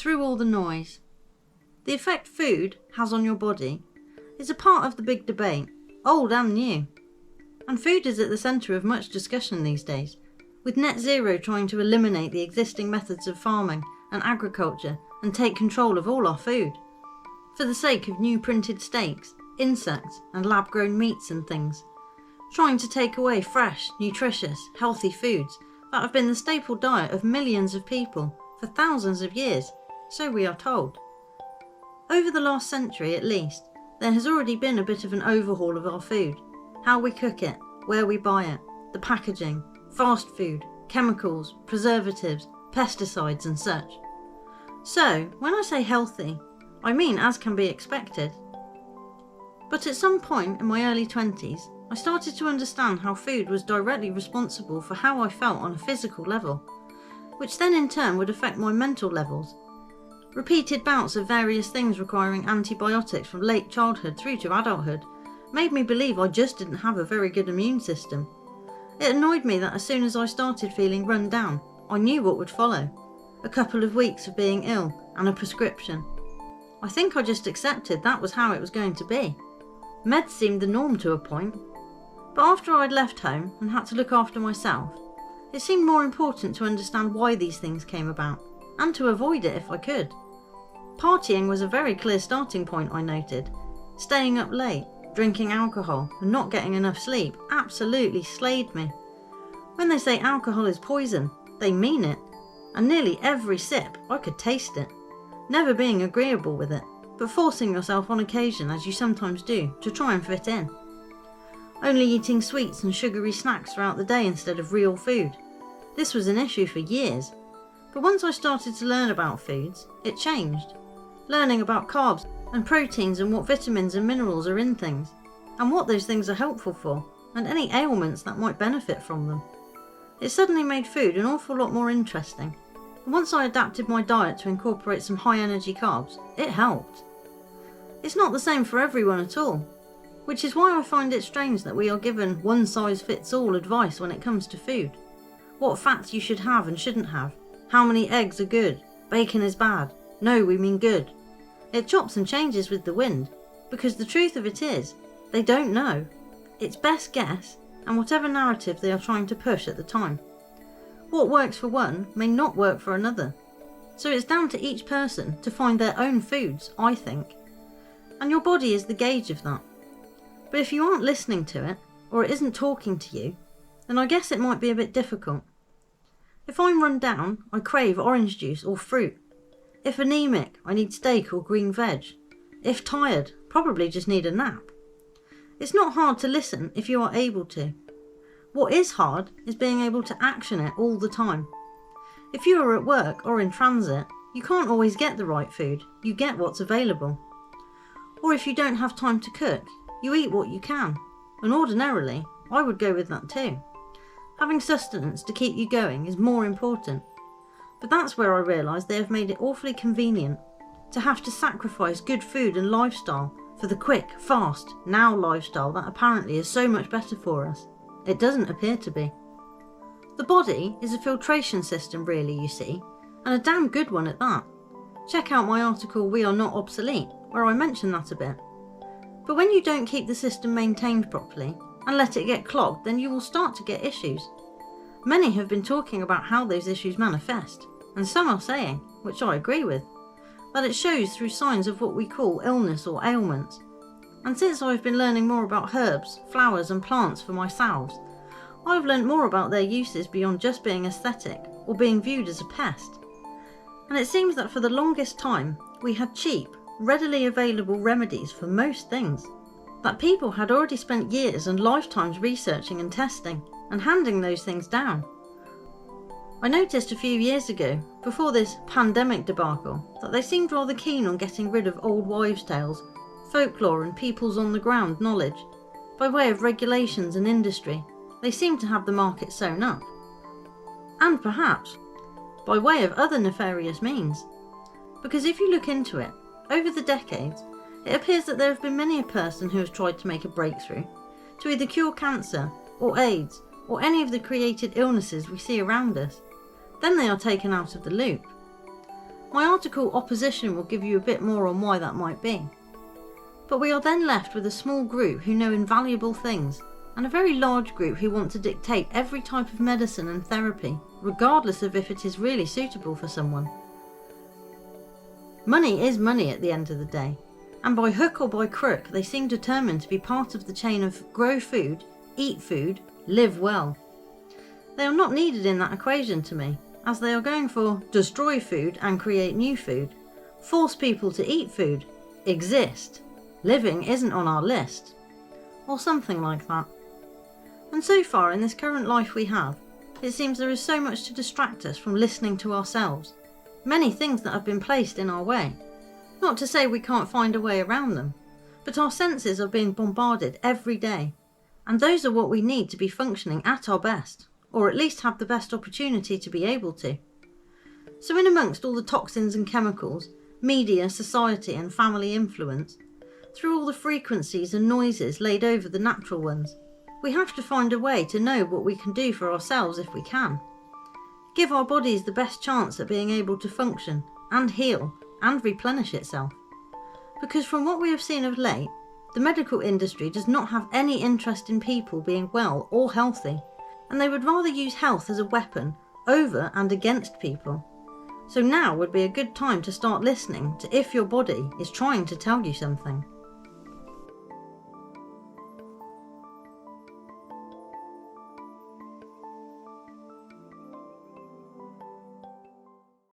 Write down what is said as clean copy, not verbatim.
through all the noise. The effect food has on your body is a part of the big debate, old and new. And food is at the centre of much discussion these days, with net zero trying to eliminate the existing methods of farming and agriculture and take control of all our food, for the sake of new printed steaks, insects and lab-grown meats and things, trying to take away fresh, nutritious, healthy foods that have been the staple diet of millions of people for thousands of years, so we are told. Over the last century at least, there has already been a bit of an overhaul of our food, how we cook it, where we buy it, the packaging, fast food, chemicals, preservatives, pesticides and such. So, when I say healthy, I mean as can be expected. But at some point in my early 20s, I started to understand how food was directly responsible for how I felt on a physical level, which then in turn would affect my mental levels. Repeated bouts of various things requiring antibiotics from late childhood through to adulthood made me believe I just didn't have a very good immune system. It annoyed me that as soon as I started feeling run down, I knew what would follow. A couple of weeks of being ill and a prescription. I think I just accepted that was how it was going to be. Meds seemed the norm to a point. But after I'd left home and had to look after myself, it seemed more important to understand why these things came about, and to avoid it if I could. Partying was a very clear starting point, I noted. Staying up late, drinking alcohol, and not getting enough sleep absolutely slayed me. When they say alcohol is poison, they mean it, and nearly every sip I could taste it, never being agreeable with it, but forcing yourself on occasion, as you sometimes do, to try and fit in. Only eating sweets and sugary snacks throughout the day instead of real food. This was an issue for years, but once I started to learn about foods, it changed. Learning about carbs and proteins and what vitamins and minerals are in things, and what those things are helpful for, and any ailments that might benefit from them. It suddenly made food an awful lot more interesting, and once I adapted my diet to incorporate some high energy carbs, it helped. It's not the same for everyone at all, which is why I find it strange that we are given one-size-fits-all advice when it comes to food. What fats you should have and shouldn't have, how many eggs are good, bacon is bad, no we mean good. It chops and changes with the wind, because the truth of it is, they don't know. It's best guess, and whatever narrative they are trying to push at the time. What works for one may not work for another, so it's down to each person to find their own foods, I think. And your body is the gauge of that. But if you aren't listening to it, or it isn't talking to you, then I guess it might be a bit difficult. If I'm run down, I crave orange juice or fruit. If anemic, I need steak or green veg. If tired, probably just need a nap. It's not hard to listen if you are able to. What is hard is being able to action it all the time. If you are at work or in transit, you can't always get the right food, you get what's available. Or if you don't have time to cook, you eat what you can, and ordinarily, I would go with that too. Having sustenance to keep you going is more important. But that's where I realise they have made it awfully convenient to have to sacrifice good food and lifestyle for the quick, fast, now lifestyle that apparently is so much better for us. It doesn't appear to be. The body is a filtration system really, you see, and a damn good one at that. Check out my article We Are Not Obsolete, where I mention that a bit. But when you don't keep the system maintained properly and let it get clogged, then you will start to get issues. Many have been talking about how those issues manifest, and some are saying, which I agree with, that it shows through signs of what we call illness or ailments. And since I've been learning more about herbs, flowers and plants for myself, I've learnt more about their uses beyond just being aesthetic or being viewed as a pest. And it seems that for the longest time we had cheap, readily available remedies for most things, that people had already spent years and lifetimes researching and testing and handing those things down. I noticed a few years ago, before this pandemic debacle, that they seemed rather keen on getting rid of old wives' tales, folklore and people's on-the-ground knowledge. By way of regulations and industry, they seemed to have the market sewn up. And perhaps by way of other nefarious means. Because if you look into it, over the decades, it appears that there have been many a person who has tried to make a breakthrough, to either cure cancer, or AIDS, or any of the created illnesses we see around us. Then they are taken out of the loop. My article article Opposition will give you a bit more on why that might be. But we are then left with a small group who know invaluable things, and a very large group who want to dictate every type of medicine and therapy, regardless of if it is really suitable for someone. Money is money at the end of the day, and by hook or by crook they seem determined to be part of the chain of grow food, eat food, live well. They are not needed in that equation to me, as they are going for destroy food and create new food, force people to eat food, exist, living isn't on our list, or something like that. And so far in this current life we have, it seems there is so much to distract us from listening to ourselves. Many things that have been placed in our way. Not to say we can't find a way around them, but our senses are being bombarded every day, and those are what we need to be functioning at our best, or at least have the best opportunity to be able to. So in amongst all the toxins and chemicals, media, society and family influence, through all the frequencies and noises laid over the natural ones, we have to find a way to know what we can do for ourselves if we can. Give our bodies the best chance at being able to function and heal and replenish itself. Because from what we have seen of late, the medical industry does not have any interest in people being well or healthy, and they would rather use health as a weapon over and against people. So now would be a good time to start listening to if your body is trying to tell you something.